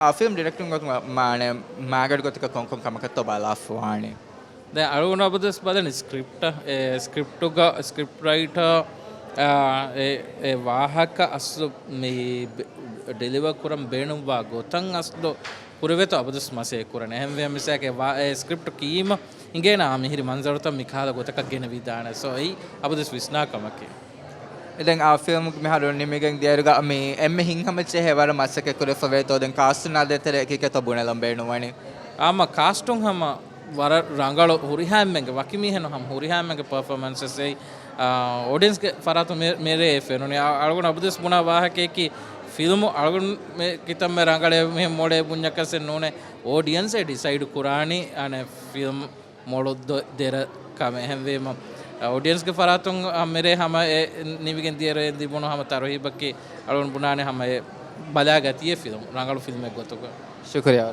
ಆ film directing ಗೊತ್ತು ಮಾನೆ ಮಾಗಡ್ ಗೊತ್ತಕ ಕೊಂಕೊಂ ಕಮಕತ್ತೋ ಬಾಲಾಫ್ವಾಣಿ දැන් අරුණ අපදස් බලන ස්ක්‍රිප්ටුක ස්ක්‍රිප් රයිටර් ඒ වාහක අස්ලු මේ ඩෙලිවර් කරම් බේනුවා ගොතන් අස්ලු පුරවෙත අපදස් මාසේ කරන හැම වෙම මිසක ස්ක්‍රිප්ට් කීම ඉංගේනා මිහිරි මන්සරත මිකාල ගොතක ගෙන විදාන සෝ ඒ අපදස් විස්නාකමකේ දැන් ආ ෆිල්ම් එක මෙහර නිමිගෙන් දියරුග මේ එම්මෙ හින්හම චෙහෙවර මස්සක කුර ෆවෙතෝ දැන් කාස්ට් නාදෙතර එකක තබුණ ලම්බේනුවනේ ආම කාස්ටුන් හැම වර රංගල හුරිහාම්මගේ වකිමිහෙන හම් හුරිහාම්මගේ පර්ෆෝමන්සස් ඒ ऑडियंस के फरातो मेरे फेनोने अळगुण अबदस बुना वाहके की फिल्म अळगुण में कितम में रंगले में मोड़े बुन्या कसे नोने ऑडियंस है डिसाइड कुरानी अने फिल्म मोड़ो देर का में हम वे ऑडियंस के फरातों मेरे हम निविगन दिए रहे दिबोनो हम तारोही बक्के अळगुण बुनाने हम बला गती है फिल्म रंगल फिल्म में गोतो शुक्रिया